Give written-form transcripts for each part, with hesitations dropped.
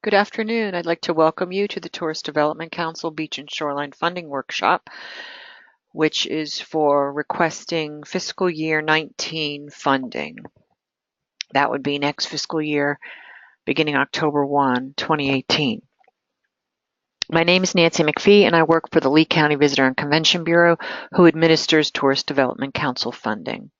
Good afternoon. I'd like to welcome you to the Tourist Development Council Beach and Shoreline Funding Workshop, which is for requesting fiscal year 19 funding. That would be next fiscal year, beginning October 1, 2018. My name is Nancy McPhee, and I work for the Lee County Visitor and Convention Bureau, who administers Tourist Development Council funding.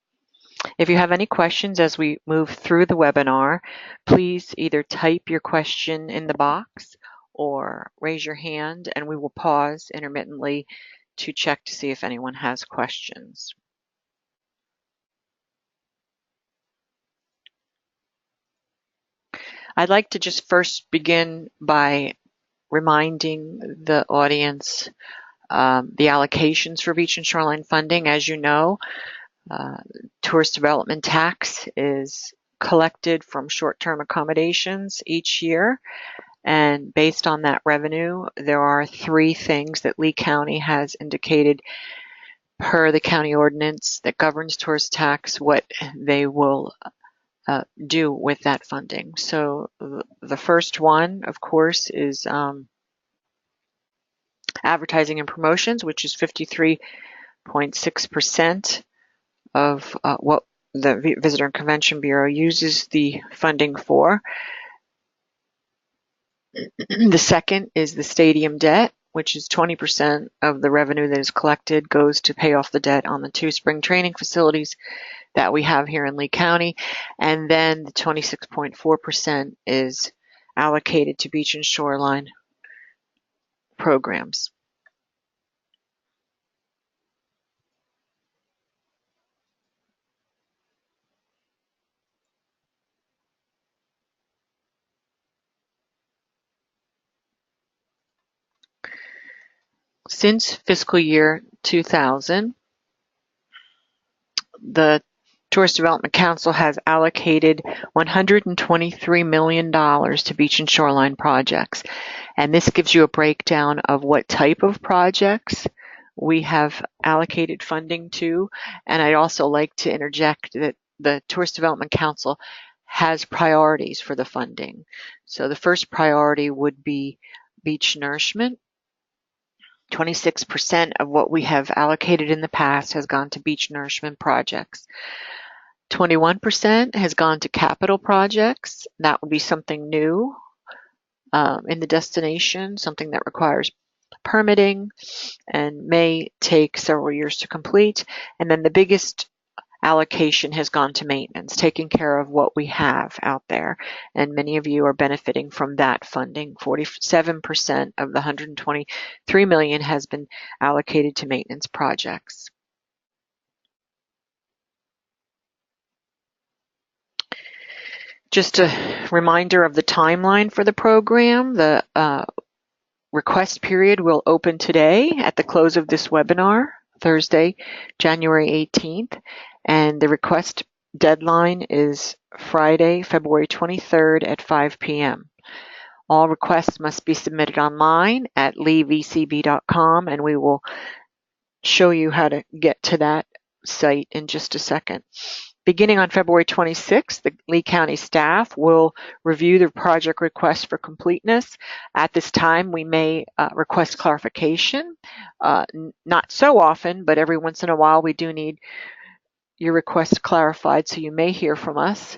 If you have any questions as we move through the webinar, please either type your question in the box or raise your hand, and we will pause intermittently to check to see if anyone has questions. I'd like to just first begin by reminding the audience the allocations for beach and shoreline funding. As you know, tourist development tax is collected from short-term accommodations each year, and based on that revenue, there are three things that Lee County has indicated per the county ordinance that governs tourist tax what they will do with that funding. So the first one, of course, is advertising and promotions, which is 53.6% of what the Visitor and Convention Bureau uses the funding for. The second is the stadium debt, which is 20% of the revenue that is collected goes to pay off the debt on the two spring training facilities that we have here in Lee County. And then the 26.4% is allocated to beach and shoreline programs. Since fiscal year 2000, the Tourist Development Council has allocated $123 million to beach and shoreline projects. And this gives you a breakdown of what type of projects we have allocated funding to. And I'd also like to interject that the Tourist Development Council has priorities for the funding. So the first priority would be beach nourishment. 26% of what we have allocated in the past has gone to beach nourishment projects. 21% has gone to capital projects. That would be something new in the destination, something that requires permitting and may take several years to complete. And then the biggest allocation has gone to maintenance, taking care of what we have out there. And many of you are benefiting from that funding. 47% of the $123 million has been allocated to maintenance projects. Just a reminder of the timeline for the program. The request period will open today at the close of this webinar, Thursday, January 18th. And the request deadline is Friday, February 23rd at 5 p.m. All requests must be submitted online at leevcb.com, and we will show you how to get to that site in just a second. Beginning on February 26th, the Lee County staff will review the project request for completeness. At this time, we may request clarification. Not so often, but every once in a while we do need your request clarified, so you may hear from us.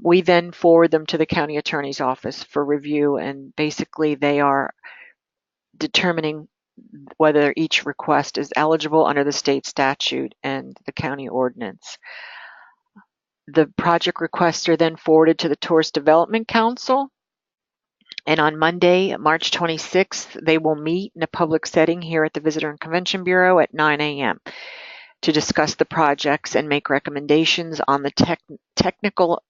We then forward them to the county attorney's office for review, and basically they are determining whether each request is eligible under the state statute and the county ordinance. The project requests are then forwarded to the Tourist Development Council, and on Monday, March 26th, they will meet in a public setting here at the Visitor and Convention Bureau at 9 a.m. to discuss the projects and make recommendations on the technical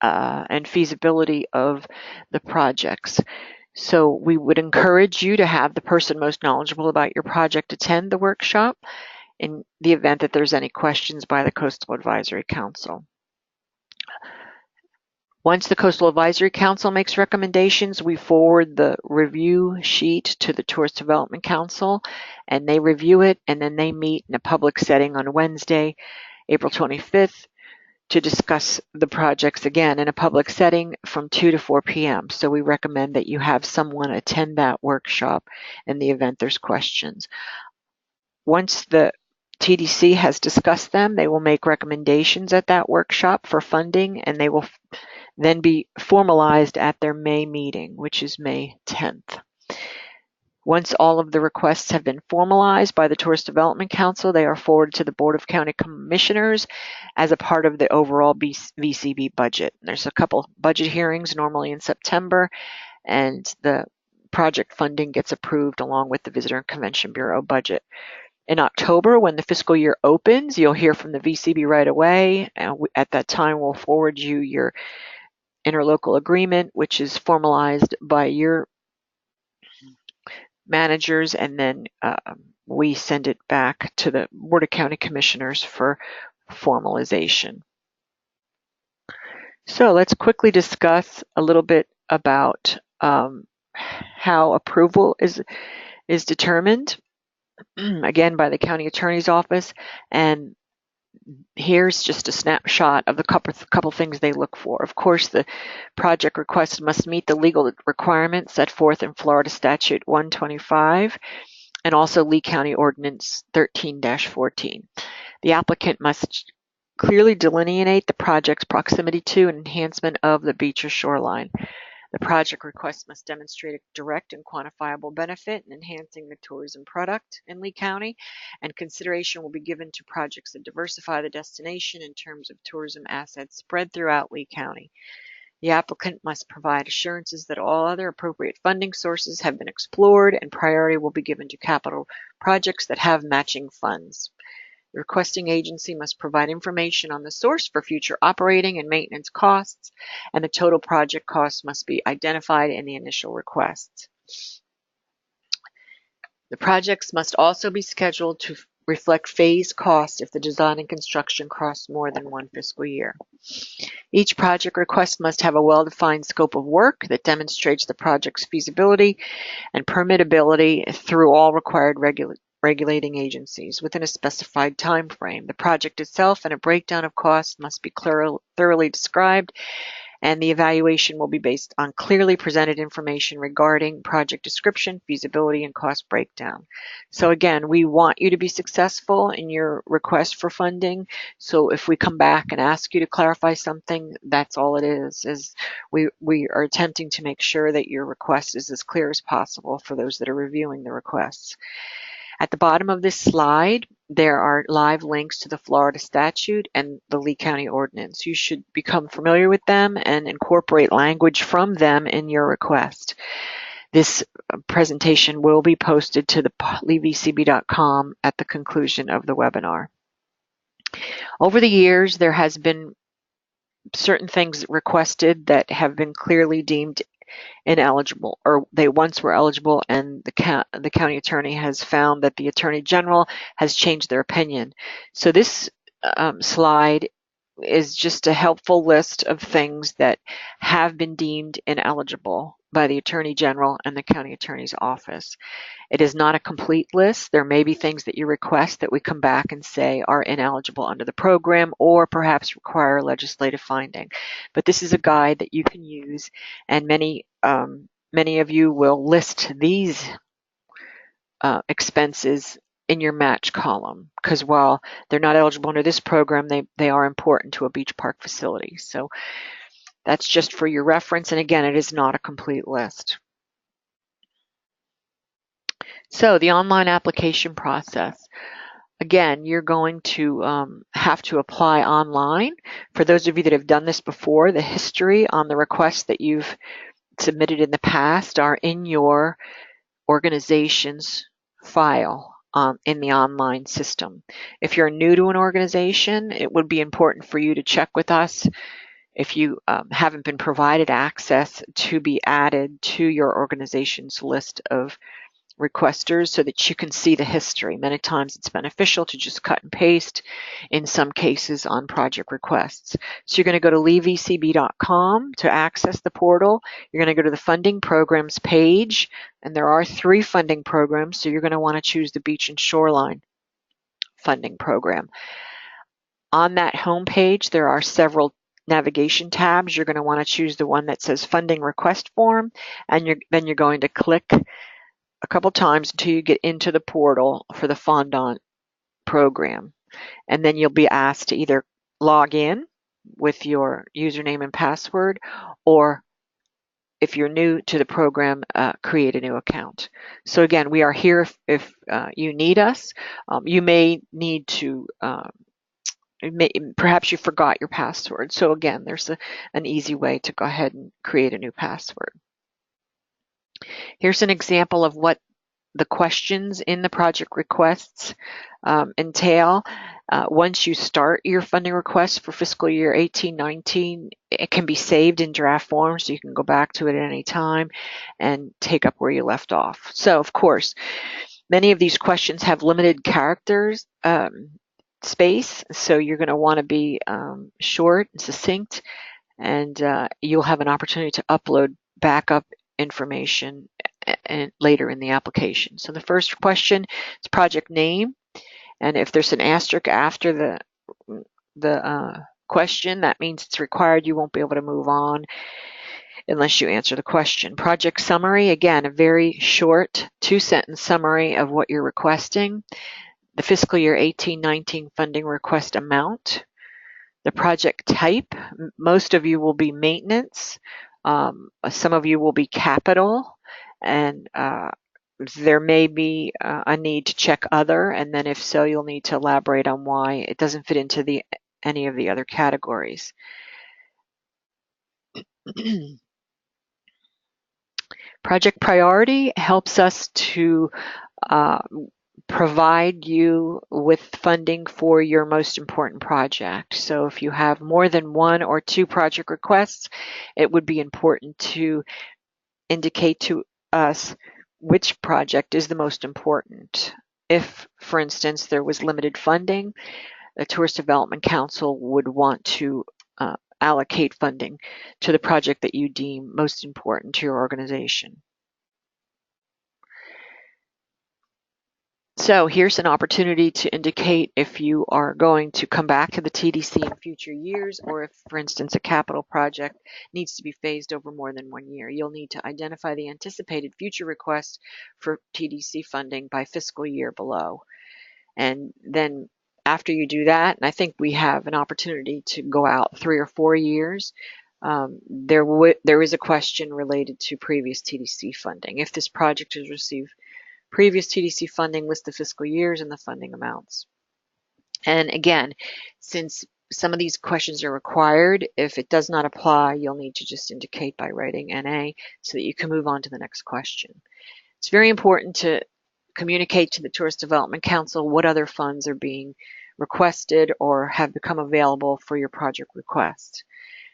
and feasibility of the projects. So we would encourage you to have the person most knowledgeable about your project attend the workshop in the event that there's any questions by the Coastal Advisory Council. Once the Coastal Advisory Council makes recommendations, we forward the review sheet to the Tourist Development Council, and they review it, and then they meet in a public setting on Wednesday, April 25th, to discuss the projects again in a public setting from 2 to 4 p.m. So we recommend that you have someone attend that workshop in the event there's questions. Once the TDC has discussed them, they will make recommendations at that workshop for funding, and they will then be formalized at their May meeting, which is May 10th. Once all of the requests have been formalized by the Tourist Development Council, they are forwarded to the Board of County Commissioners as a part of the overall VCB budget. There's a couple budget hearings normally in September, and the project funding gets approved along with the Visitor and Convention Bureau budget. In October, when the fiscal year opens, you'll hear from the VCB right away. At that time, we'll forward you your interlocal agreement, which is formalized by your managers, and then we send it back to the Board of County Commissioners for formalization. So let's quickly discuss a little bit about how approval is determined, again, by the County Attorney's Office. And here's just a snapshot of the couple things they look for. Of course, the project request must meet the legal requirements set forth in Florida Statute 125 and also Lee County Ordinance 13-14. The applicant must clearly delineate the project's proximity to and enhancement of the beach or shoreline. The project request must demonstrate a direct and quantifiable benefit in enhancing the tourism product in Lee County, and consideration will be given to projects that diversify the destination in terms of tourism assets spread throughout Lee County. The applicant must provide assurances that all other appropriate funding sources have been explored, and priority will be given to capital projects that have matching funds. The requesting agency must provide information on the source for future operating and maintenance costs, and the total project costs must be identified in the initial requests. The projects must also be scheduled to reflect phase cost if the design and construction costs more than one fiscal year. Each project request must have a well-defined scope of work that demonstrates the project's feasibility and permittability through all required regulating agencies within a specified time frame. The project itself and a breakdown of costs must be thoroughly described, and the evaluation will be based on clearly presented information regarding project description, feasibility, and cost breakdown. So again, we want you to be successful in your request for funding. So if we come back and ask you to clarify something, that's all it is we are attempting to make sure that your request is as clear as possible for those that are reviewing the requests. At the bottom of this slide, there are live links to the Florida statute and the Lee County Ordinance. You should become familiar with them and incorporate language from them in your request. This presentation will be posted to the leevcb.com at the conclusion of the webinar. Over the years, there has been certain things requested that have been clearly deemed ineligible, or they once were eligible, and the county attorney has found that the attorney general has changed their opinion. So this slide is just a helpful list of things that have been deemed ineligible by the attorney general and the county attorney's office. It is not a complete list. There may be things that you request that we come back and say are ineligible under the program or perhaps require legislative finding. But this is a guide that you can use, and many of you will list these expenses in your match column, because while they're not eligible under this program, they are important to a beach park facility. So that's just for your reference, and again, it is not a complete list. So the online application process. Again, you're going to have to apply online. For those of you that have done this before, the history on the requests that you've submitted in the past are in your organization's file in the online system. If you're new to an organization, it would be important for you to check with us if you haven't been provided access to be added to your organization's list of requesters so that you can see the history. Many times it's beneficial to just cut and paste in some cases on project requests. So you're going to go to leevcb.com to access the portal. You're going to go to the funding programs page, and there are 3 funding programs, so you're going to want to choose the Beach and Shoreline funding program. On that home page, there are several navigation tabs. You're going to want to choose the one that says Funding Request Form, and then you're going to click a couple times until you get into the portal for the fondant program. And then you'll be asked to either log in with your username and password, or if you're new to the program, create a new account. So again, we are here if you need us. You may need to, perhaps you forgot your password. So again, there's an easy way to go ahead and create a new password. Here's an example of what the questions in the project requests entail. Once you start your funding request for fiscal year 18-19, it can be saved in draft form, so you can go back to it at any time and take up where you left off. So of course, many of these questions have limited characters space, so you're going to want to be short and succinct, and you'll have an opportunity to upload backup information and later in the application. So the first question is project name, and if there's an asterisk after the question, that means it's required. You won't be able to move on unless you answer the question. Project summary, again, a very short 2-sentence summary of what you're requesting. The fiscal year 18-19 funding request amount. The project type, most of you will be maintenance. Some of you will be capital, and there may be a need to check other, and then if so, you'll need to elaborate on why it doesn't fit into any of the other categories. Project priority helps us to provide you with funding for your most important project. So if you have more than 1 or 2 project requests, it would be important to indicate to us which project is the most important. If, for instance, there was limited funding, the Tourist Development Council would want to allocate funding to the project that you deem most important to your organization. So here's an opportunity to indicate if you are going to come back to the TDC in future years, or if, for instance, a capital project needs to be phased over more than 1 year. You'll need to identify the anticipated future request for TDC funding by fiscal year below. And then after you do that, and I think we have an opportunity to go out 3 or 4 years, there is a question related to previous TDC funding. If this project has received previous TDC funding, list the fiscal years and the funding amounts. And again, since some of these questions are required, if it does not apply, you'll need to just indicate by writing NA so that you can move on to the next question. It's very important to communicate to the Tourist Development Council what other funds are being requested or have become available for your project request.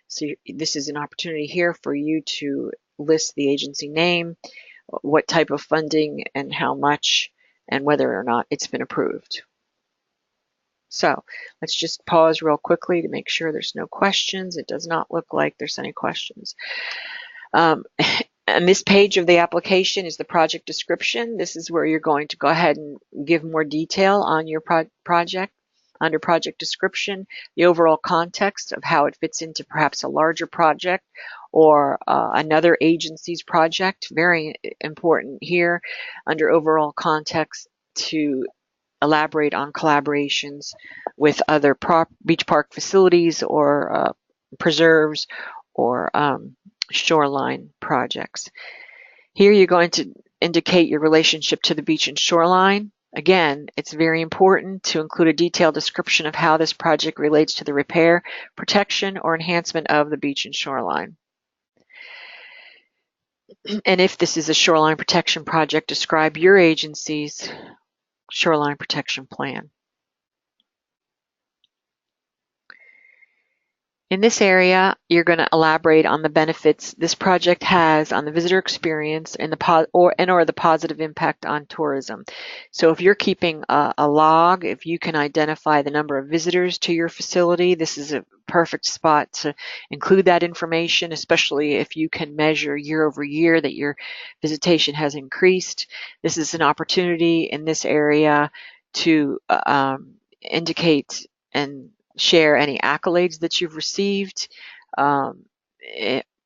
So this is an opportunity here for you to list the agency name, what type of funding and how much, and whether or not it's been approved. So let's just pause real quickly to make sure there's no questions. It does not look like there's any questions. And this page of the application is the project description. This is where you're going to go ahead and give more detail on your project. Under project description, the overall context of how it fits into perhaps a larger project or another agency's project. Very important here under overall context to elaborate on collaborations with other beach park facilities or preserves or shoreline projects. Here you're going to indicate your relationship to the beach and shoreline. Again, it's very important to include a detailed description of how this project relates to the repair, protection, or enhancement of the beach and shoreline. And if this is a shoreline protection project, describe your agency's shoreline protection plan. In this area, you're going to elaborate on the benefits this project has on the visitor experience and the positive impact on tourism. So if you're keeping a log, if you can identify the number of visitors to your facility, this is a perfect spot to include that information, especially if you can measure year over year that your visitation has increased. This is an opportunity in this area to indicate and share any accolades that you've received.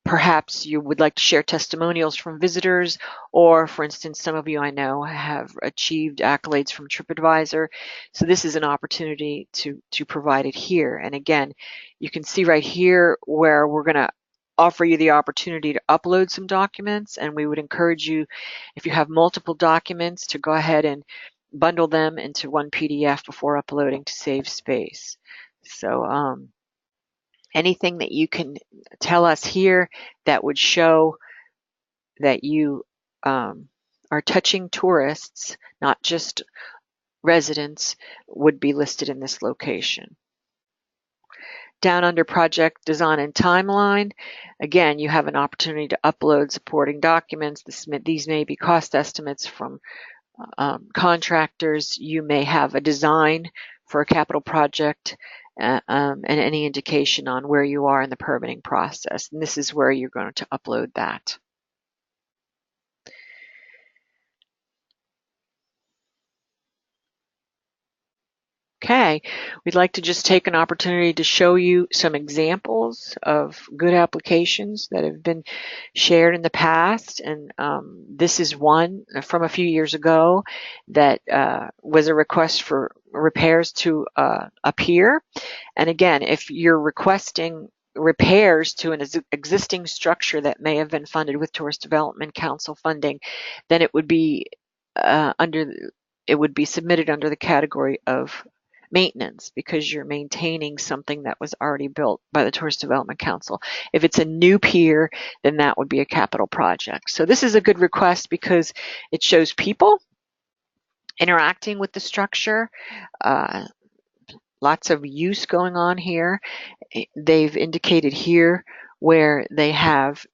Perhaps you would like to share testimonials from visitors, or for instance, some of you I know have achieved accolades from TripAdvisor. So this is an opportunity to provide it here. And again, you can see right here where we're going to offer you the opportunity to upload some documents, and we would encourage you, if you have multiple documents, to go ahead and bundle them into one PDF before uploading to save space. So anything that you can tell us here that would show that you are touching tourists, not just residents, would be listed in this location. Down under project design and timeline, again, you have an opportunity to upload supporting documents. These may be cost estimates from contractors. You may have a design for a capital project and any indication on where you are in the permitting process. And this is where you're going to upload that. Okay, we'd like to just take an opportunity to show you some examples of good applications that have been shared in the past. And this is one from a few years ago that was a request for repairs to a pier. And again, if you're requesting repairs to an existing structure that may have been funded with Tourist Development Council funding, then it would be submitted under the category of maintenance, because you're maintaining something that was already built by the Tourist Development Council. If it's a new pier, then that would be a capital project. So this is a good request because it shows people interacting with the structure, lots of use going on here. They've indicated here where they have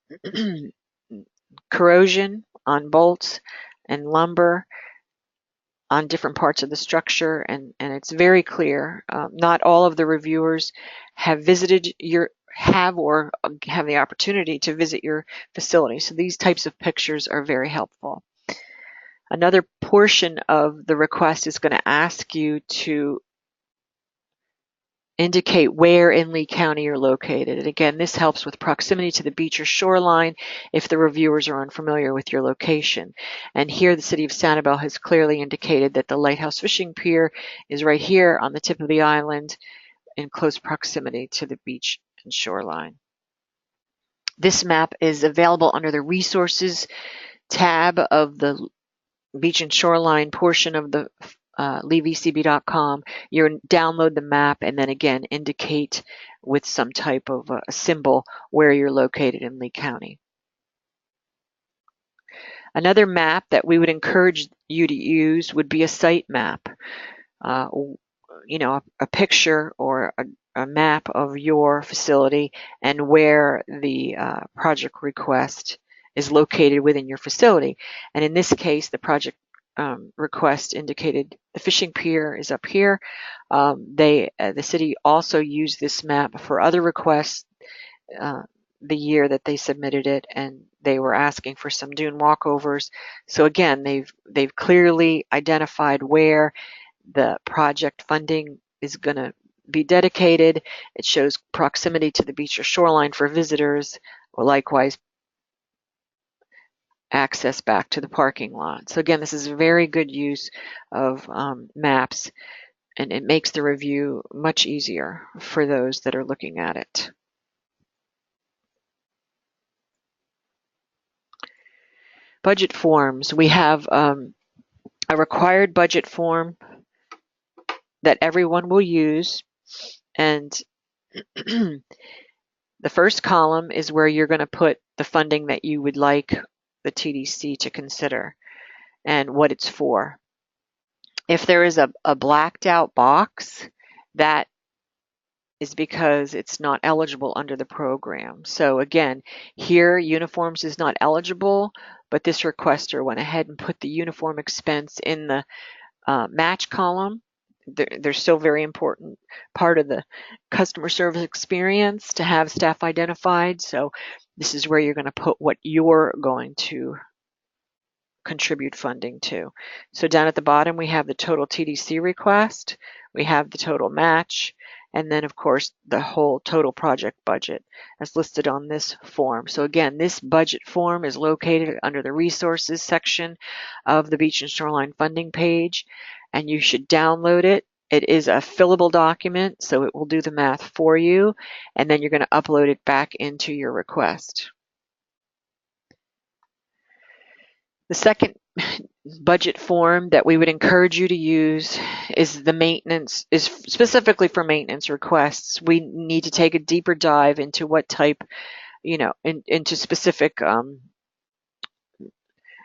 corrosion on bolts and lumber on different parts of the structure, and it's very clear. Not all of the reviewers have visited or have the opportunity to visit your facility. So these types of pictures are very helpful. Another portion of the request is going to ask you to indicate where in Lee County you're located. And again, this helps with proximity to the beach or shoreline if the reviewers are unfamiliar with your location. And here the City of Sanibel has clearly indicated that the Lighthouse Fishing Pier is right here on the tip of the island in close proximity to the beach and shoreline. This map is available under the Resources tab of the Beach and Shoreline portion of the leevecb.com. You download the map and then again indicate with some type of a symbol where you're located in Lee County. Another map that we would encourage you to use would be a site map. A picture or a map of your facility and where the project request is located within your facility. And in this case, the project request indicated the fishing pier is up here. The city also used this map for other requests the year that they submitted it, and they were asking for some dune walkovers. So again, they've clearly identified where the project funding is going to be dedicated. It shows proximity to the beach or shoreline for visitors, or likewise access back to the parking lot. So again, this is a very good use of maps, and it makes the review much easier for those that are looking at it. Budget forms. We have a required budget form that everyone will use, and the first column is where you're going to put the funding that you would like the TDC to consider and what it's for. If there is a blacked out box, that is because it's not eligible under the program. So again, here uniforms is not eligible, but this requester went ahead and put the uniform expense in the match column. They're still very important part of the customer service experience to have staff identified. So this is where you're going to put what you're going to contribute funding to. So down at the bottom, we have the total TDC request. We have the total match. and then of course the whole total project budget as listed on this form. So again, this budget form is located under the resources section of the Beach and Shoreline funding page, and you should download it. It is a fillable document, so it will do the math for you, and then you're going to upload it back into your request. The second budget form that we would encourage you to use is specifically for maintenance requests. We need to take a deeper dive into what type, into specific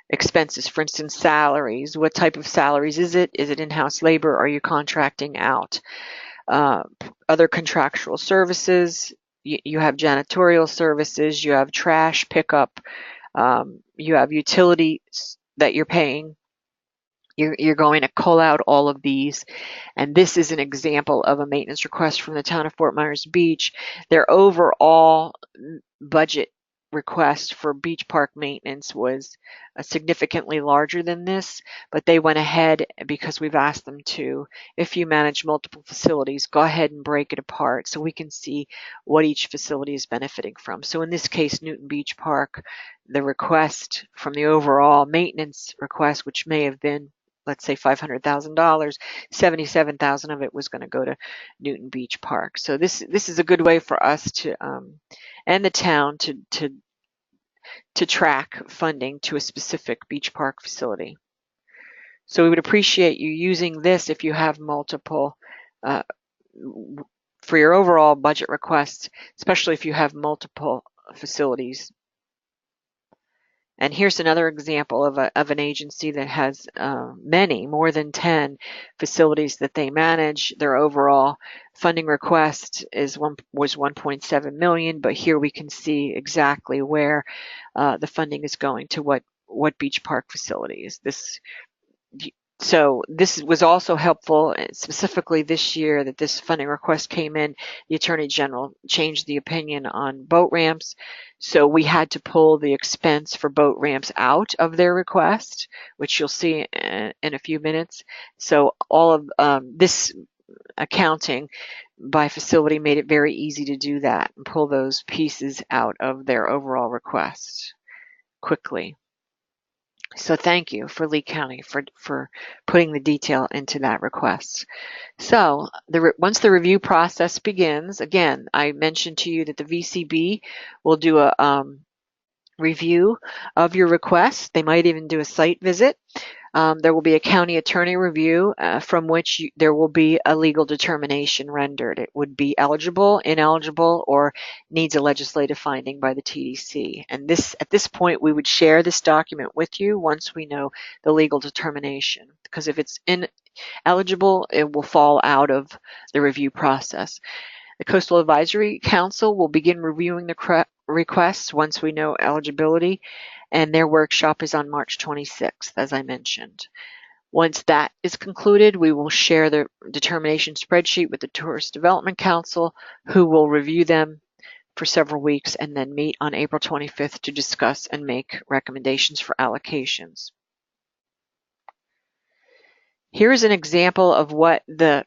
expenses. For instance, salaries. What type of salaries is it? Is it in-house labor? Are you contracting out? Other contractual services. You have janitorial services. You have trash pickup. You have utilities that you're paying. You're going to call out all of these, and this is an example of a maintenance request from the town of Fort Myers Beach. Their overall budget request for beach park maintenance was significantly larger than this, but they went ahead, because we've asked them to, if you manage multiple facilities, go ahead and break it apart so we can see what each facility is benefiting from. So in this case, Newton Beach Park, the request from the overall maintenance request, which may have been, let's say $500,000, $77,000 of it was going to go to Newton Beach Park. So this is a good way for us to and the town to track funding to a specific beach park facility. So we would appreciate you using this if you have multiple for your overall budget requests, especially if you have multiple facilities. And here's another example of an agency that has more than 10 facilities that they manage. Their overall funding request was $1.7 million, but here we can see exactly where the funding is going to what beach park facilities. So this was also helpful, specifically this year that this funding request came in. The Attorney General changed the opinion on boat ramps, so we had to pull the expense for boat ramps out of their request, which you'll see in a few minutes. So all of this accounting by facility made it very easy to do that and pull those pieces out of their overall request quickly. So thank you for Lee County for putting the detail into that request. So once the review process begins, again, I mentioned to you that the VCB will do a review of your request. They might even do a site visit. There will be a county attorney review from which there will be a legal determination rendered. It would be eligible, ineligible, or needs a legislative finding by the TDC. And at this point, we would share this document with you once we know the legal determination, because if it's ineligible, it will fall out of the review process. The Coastal Advisory Council will begin reviewing the requests once we know eligibility, and their workshop is on March 26th, as I mentioned. Once that is concluded, we will share the determination spreadsheet with the Tourist Development Council, who will review them for several weeks and then meet on April 25th to discuss and make recommendations for allocations. Here is an example of what the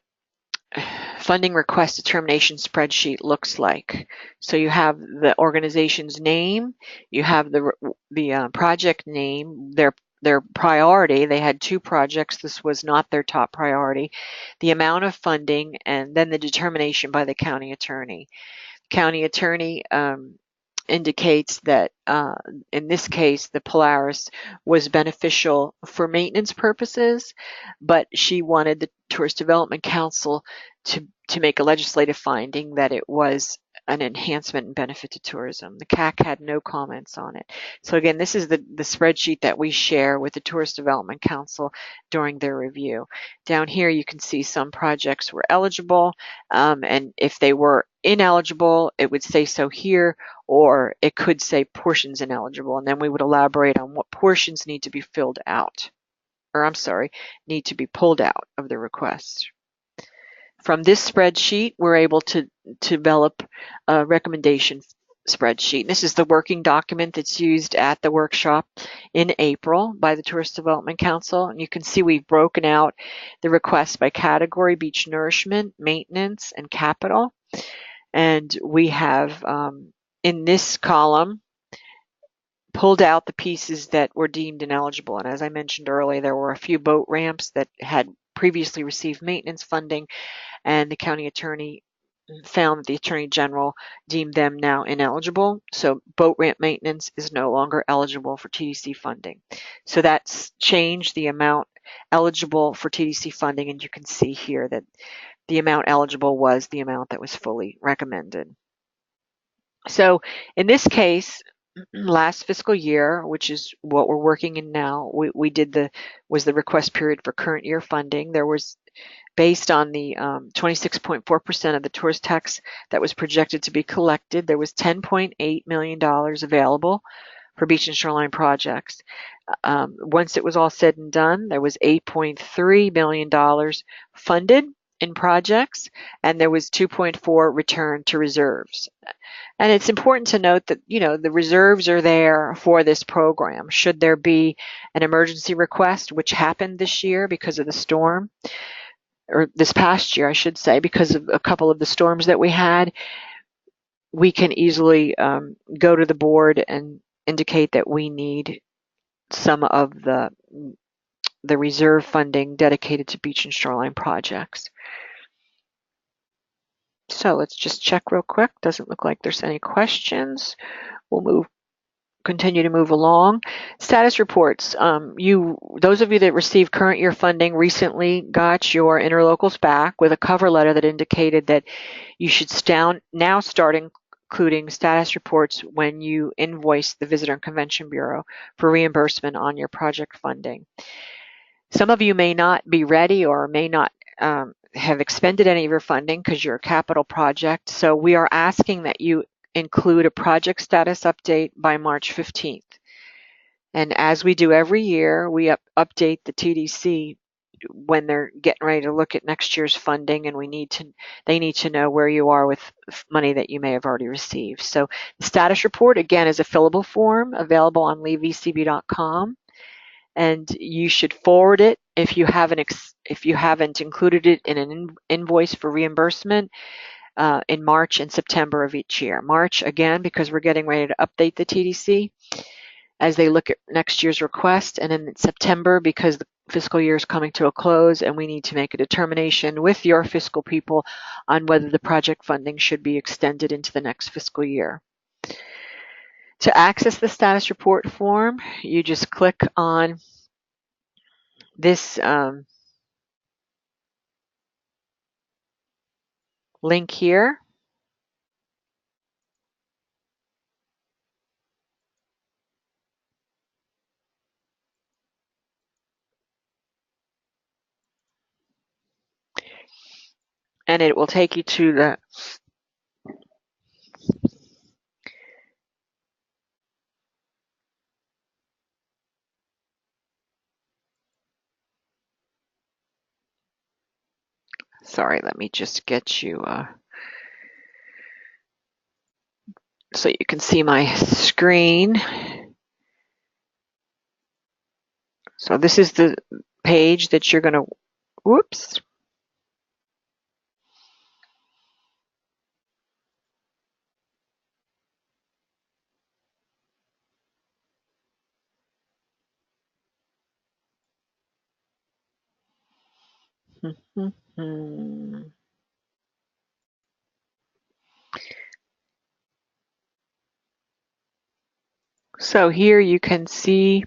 funding request determination spreadsheet looks like. So you have the organization's name, you have the project name, their priority. They had 2 projects. This was not their top priority. The amount of funding, and then the determination by the county attorney. County attorney indicates that in this case the Polaris was beneficial for maintenance purposes, but she wanted the Tourist Development Council to make a legislative finding that it was an enhancement and benefit to tourism. The CAC had no comments on it. So again, this is the spreadsheet that we share with the Tourist Development Council during their review. Down here you can see some projects were eligible, and if they were ineligible, it would say so here, or it could say portions ineligible, and then we would elaborate on what portions need to be filled out, or I'm sorry, need to be pulled out of the request. From this spreadsheet, we're able to develop a recommendation spreadsheet. This is the working document that's used at the workshop in April by the Tourist Development Council. And you can see we've broken out the requests by category: beach nourishment, maintenance, and capital. And we have, in this column, pulled out the pieces that were deemed ineligible. And as I mentioned earlier, there were a few boat ramps that had previously received maintenance funding, and the county attorney found that the Attorney General deemed them now ineligible. So boat ramp maintenance is no longer eligible for TDC funding. So that's changed the amount eligible for TDC funding, and you can see here that the amount eligible was the amount that was fully recommended. So in this case, last fiscal year, which is what we're working in now, was the request period for current year funding. There was, based on the 26.4% of the tourist tax that was projected to be collected, there was $10.8 million available for beach and shoreline projects. Once it was all said and done, there was $8.3 million funded in projects, and there was 2.4 returned to reserves. And it's important to note that, the reserves are there for this program. Should there be an emergency request, which happened this year because of the storm, or this past year, I should say, because of a couple of the storms that we had, we can easily go to the board and indicate that we need some of the reserve funding dedicated to beach and shoreline projects. So let's just check real quick. Doesn't look like there's any questions. We'll continue to move along. Status reports. Those of you that received current year funding recently got your interlocals back with a cover letter that indicated that you should now start including status reports when you invoice the Visitor and Convention Bureau for reimbursement on your project funding. Some of you may not be ready or may not have expended any of your funding because you're a capital project. So we are asking that you include a project status update by March 15th. And as we do every year, we update the TDC when they're getting ready to look at next year's funding, and they need to know where you are with money that you may have already received. So the status report, again, is a fillable form available on leavecb.com. And you should forward it if you haven't included it in an invoice for reimbursement in March and September of each year. March, again, because we're getting ready to update the TDC as they look at next year's request, and in September because the fiscal year is coming to a close and we need to make a determination with your fiscal people on whether the project funding should be extended into the next fiscal year. To access the status report form, you just click on this link here. And it will take you to the sorry, let me just get you so you can see my screen. So this is the page that you're going to, whoops. So here you can see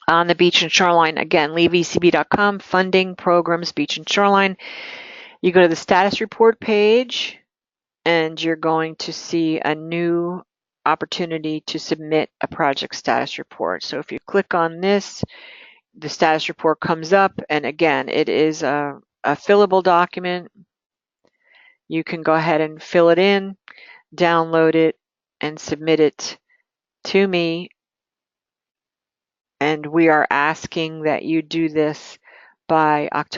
on the beach and shoreline, again, leavecb.com, funding, programs, beach and shoreline. You go to the status report page and you're going to see a new opportunity to submit a project status report. So if you click on this, the status report comes up, and again, it is a fillable document. You can go ahead and fill it in, download it, and submit it to me. And we are asking that you do this by March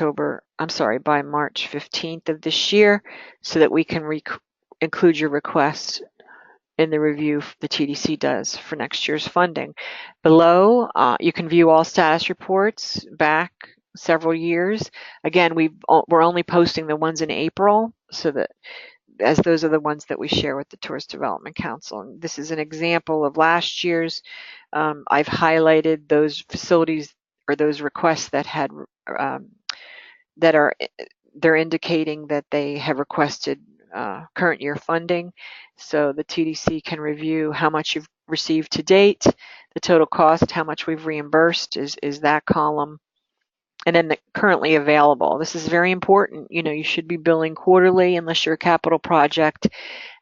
15th of this year so that we can include your request in the review the TDC does for next year's funding. Below, you can view all status reports back several years. Again, we're only posting the ones in April, so that as those are the ones that we share with the Tourist Development Council. And this is an example of last year's. I've highlighted those facilities or those requests that had they're indicating that they have requested current year funding. So the TDC can review how much you've received to date, the total cost, how much we've reimbursed is that column, and then the currently available. This is very important. You should be billing quarterly unless you're a capital project.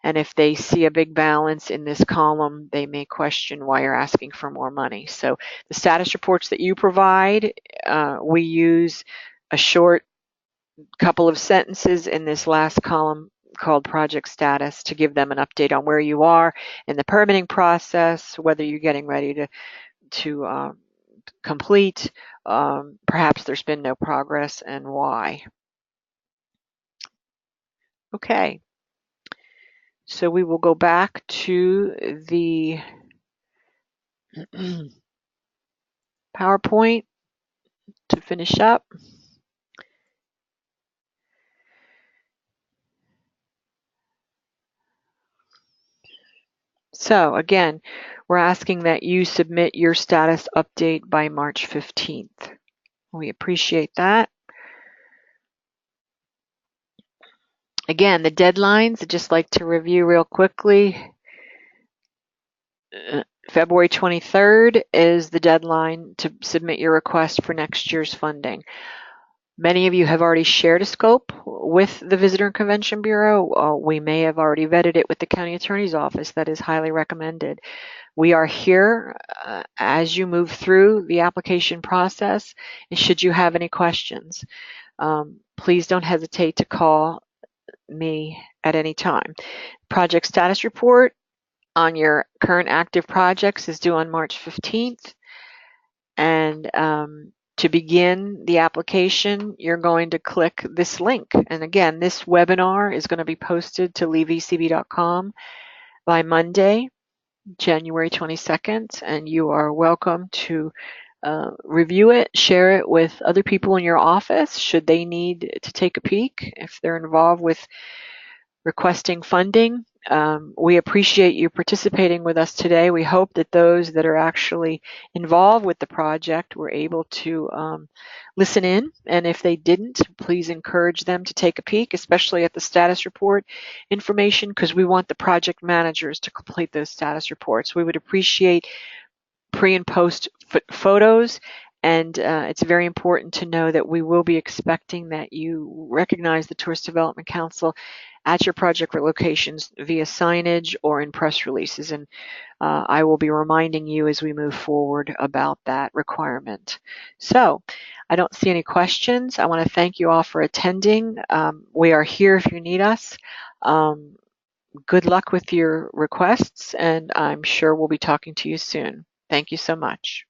And if they see a big balance in this column, they may question why you're asking for more money. So the status reports that you provide, we use a short couple of sentences in this last column called project status to give them an update on where you are in the permitting process, whether you're getting ready to complete, perhaps there's been no progress, and why. Okay, so we will go back to the PowerPoint to finish up. So again, we're asking that you submit your status update by March 15th. We appreciate that. Again, the deadlines, I'd just like to review real quickly. February 23rd is the deadline to submit your request for next year's funding. Many of you have already shared a scope with the Visitor and Convention Bureau. We may have already vetted it with the County Attorney's Office. That is highly recommended. We are here as you move through the application process, and should you have any questions, please don't hesitate to call me at any time. Project status report on your current active projects is due on March 15th. And to begin the application, you're going to click this link. And again, this webinar is going to be posted to leavecb.com by Monday, January 22nd. And you are welcome to review it, share it with other people in your office should they need to take a peek if they're involved with requesting funding. We appreciate you participating with us today. We hope that those that are actually involved with the project were able to listen in, and if they didn't, please encourage them to take a peek, especially at the status report information, because we want the project managers to complete those status reports. We would appreciate pre and post photos, and it's very important to know that we will be expecting that you recognize the Tourist Development Council at your project locations via signage or in press releases. And I will be reminding you as we move forward about that requirement. So I don't see any questions. I want to thank you all for attending. We are here if you need us. Good luck with your requests, and I'm sure we'll be talking to you soon. Thank you so much.